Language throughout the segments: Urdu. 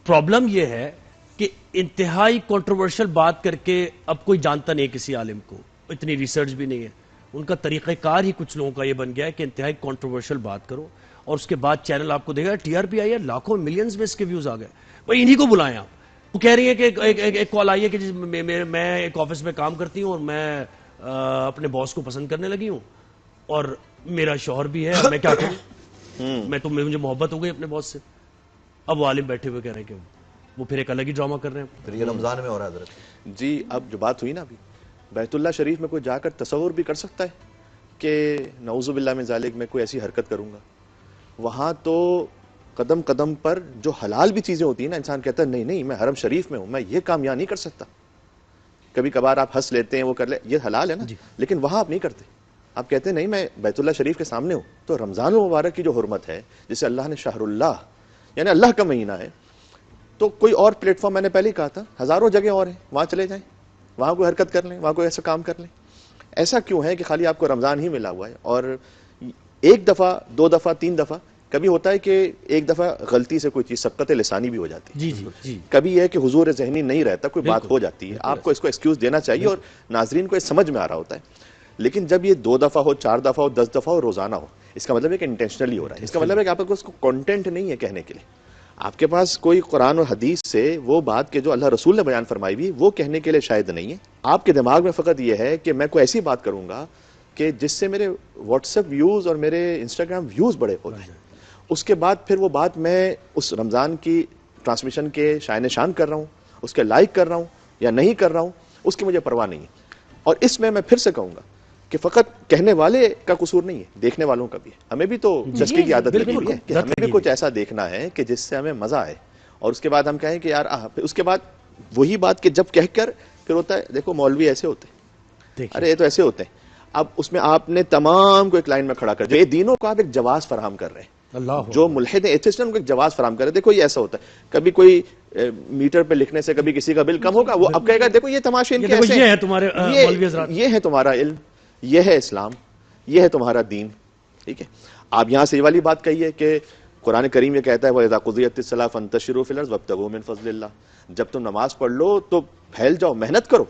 پرابلم یہ ہے کہ انتہائی کنٹروورشل بات کر کے اب کوئی جانتا نہیں کسی عالم کو, اتنی ریسرچ بھی نہیں ہے. ان کا طریقہ کار ہی کچھ لوگوں کا یہ بن گیا ہے کہ انتہائی کنٹروورشل بات کرو اور اس کے بعد چینل آپ کو دیکھا ٹی آر پی آئی ہے, لاکھوں ملینز میں اس کے ویوز آ گئے. بھائی انہی کو بلائیں آپ. وہ کہہ رہی ہے کہ ایک کال آئی ہے کہ میں ایک آفس میں کام کرتی ہوں اور میں اپنے باس کو پسند کرنے لگی ہوں اور میرا شوہر بھی ہے, اب میں کیا کروں, مجھے محبت ہو گئی اپنے باس سے. اب وہ عالم بیٹھے ہوئے کہہ رہے ہیں کہ وہ پھر ایک الگ ہی ڈرامہ کر رہے ہیں. پھر یہ رمضان میں ہو رہا ہے حضرت. جی اب جو بات ہوئی نا ابھی, بیت اللہ شریف میں کوئی جا کر تصور بھی کر سکتا ہے کہ نعوذ باللہ من ذالک میں کوئی ایسی حرکت کروں گا؟ وہاں تو قدم قدم پر جو حلال بھی چیزیں ہوتی ہیں نا, انسان کہتا ہے نہیں نہیں میں حرم شریف میں ہوں, میں یہ کام یہاں نہیں کر سکتا. کبھی کبھار آپ ہنس لیتے ہیں, وہ کر لے, یہ حلال ہے نا, لیکن وہاں آپ نہیں کرتے. آپ کہتے ہیں نہیں میں بیت اللہ شریف کے سامنے ہوں. تو رمضان المبارک کی جو حرمت ہے, جسے اللہ نے شہر اللہ یعنی اللہ کا مہینہ ہے, تو کوئی اور پلیٹ فارم, میں نے پہلے ہی کہا تھا ہزاروں جگہ اور ہیں, وہاں چلے جائیں, وہاں کوئی حرکت کر لیں, وہاں کوئی ایسا کام کر لیں. ایسا کیوں ہے کہ خالی آپ کو رمضان ہی ملا ہوا ہے؟ اور ایک دفعہ, دو دفعہ, تین دفعہ, کبھی ہوتا ہے کہ ایک دفعہ غلطی سے کوئی چیز سبقت لسانی بھی ہو جاتی ہے, کبھی یہ ہے کہ حضور ذہنی نہیں رہتا, کوئی بات ہو جاتی ہے, آپ کو اس کو ایکسکیوز دینا چاہیے اور ناظرین کو یہ سمجھ میں آ رہا ہوتا ہے. لیکن جب یہ 2 دفعہ ہو, 4 دفعہ ہو, 10 دفعہ ہو, روزانہ ہو, اس کا مطلب ہے کہ انٹینشنلی ہو رہا ہے. اس کا مطلب ہے کہ آپ کو اس کو کانٹینٹ نہیں ہے کہنے کے لیے. آپ کے پاس کوئی قرآن اور حدیث سے وہ بات کہ جو اللہ رسول نے بیان فرمائی ہوئی وہ کہنے کے لیے شاید نہیں ہے. آپ کے دماغ میں فقط یہ ہے کہ میں کوئی ایسی بات کروں گا کہ جس سے میرے واٹس ایپ ویوز اور میرے انسٹاگرام ویوز بڑے ہو جائیں. اس کے بعد پھر وہ بات میں اس رمضان کی ٹرانسمیشن کے شائن شان کر رہا ہوں, اس کے لائک کر رہا ہوں یا نہیں کر رہا ہوں, اس کی مجھے پرواہ نہیں ہے. اور اس میں پھر سے کہوں گا کہ فقط کہنے والے کا قصور نہیں ہے, دیکھنے والوں کا بھی ہے. ہمیں بھی تو چسکے کی عادت لگی ہوئی ہے کہ ہمیں بھی کچھ ایسا دیکھنا ہے کہ جس سے ہمیں مزہ آئے, اور اس کے بعد ہم کہیں کہ یار اس کے بعد وہی بات کہ جب کہہ کر پھر ہوتا ہے دیکھو مولوی ایسے ہوتے ہیں, ارے یہ تو ایسے ہوتے ہیں. اب اس میں آپ نے تمام کو ایک لائن میں کھڑا کر دیا, دینوں کو آپ ایک جواز فراہم کر رہے ہیں. جو ملحد ہیں ایتھسٹ ہیں ان کو ایک جواز فراہم کر رہے ہیں. دیکھو یہ ایسا ہوتا ہے, کبھی کوئی میٹر پہ لکھنے سے کبھی کسی کا بل کم ہوگا, وہ اب کہے گا دیکھو یہ تماشے ان کے ایسے ہیں, یہ ہے تمہارا علم, یہ ہے اسلام, یہ ہے تمہارا دین. ٹھیک ہے, آپ یہاں سے یہ والی بات کہیے کہ قرآن کریم یہ کہتا ہے وَإِذَا قُضِيَتِ الصَّلَاةُ فَانتَشِرُوا فِي الْأَرْضِ وَابْتَغُوا مِن فَضْلِ اللَّهِ. جب تم نماز پڑھ لو تو پھیل جاؤ, محنت کرو.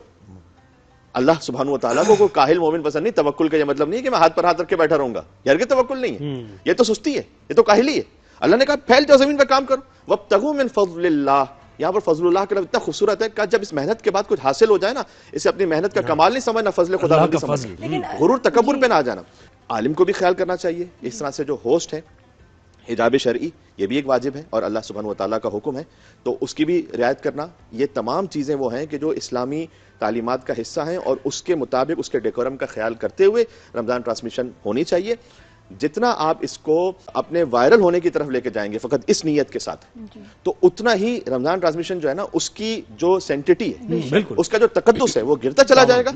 اللہ سبحانہ و تعالیٰ کو کوئی کاہل مومن پسند نہیں. توکل کا یہ مطلب نہیں ہے کہ میں ہاتھ پر ہاتھ رکھ کے بیٹھا رہوں گا, یہ کہ توکل نہیں ہے, یہ تو سستی ہے, یہ تو کاہلی ہے. اللہ نے کہا پھیل جاؤ زمین پہ کام کرو. وَابْتَغُوا مِن فَضْلِ اللَّهِ, یہاں پر فضل اللہ کا لفظ اتنا خوبصورت ہے کہ جب اس محنت کے بعد کچھ حاصل ہو جائے نا, اسے اپنی محنت کا کمال نہیں سمجھنا, فضل خدا بندی سمجھنا, غرور تکبر پہ نہ آ جانا. عالم کو بھی خیال کرنا چاہیے. اس طرح سے جو ہوسٹ ہے, حجاب شرعی یہ بھی ایک واجب ہے اور اللہ سبحانہ و تعالیٰ کا حکم ہے, تو اس کی بھی رعایت کرنا. یہ تمام چیزیں وہ ہیں کہ جو اسلامی تعلیمات کا حصہ ہیں اور اس کے مطابق اس کے ڈیکورم کا خیال کرتے ہوئے رمضان ٹرانسمیشن ہونی چاہیے. جتنا آپ اس کو اپنے وائرل ہونے کی طرف لے کے جائیں گے فقط اس نیت کے ساتھ, تو اتنا ہی رمضان ٹرانسمیشن جو ہے نا اس کی جو سینٹیٹی ہے, اس کا جو تقدس ہے وہ گرتا چلا جائے گا.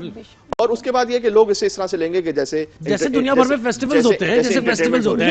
اور اس کے بعد یہ کہ لوگ اسے اس طرح سے لیں گے کہ جیسے دنیا بھر میں فیسٹیولز ہوتے ہیں, جیسے فیسٹیولز ہوتے ہیں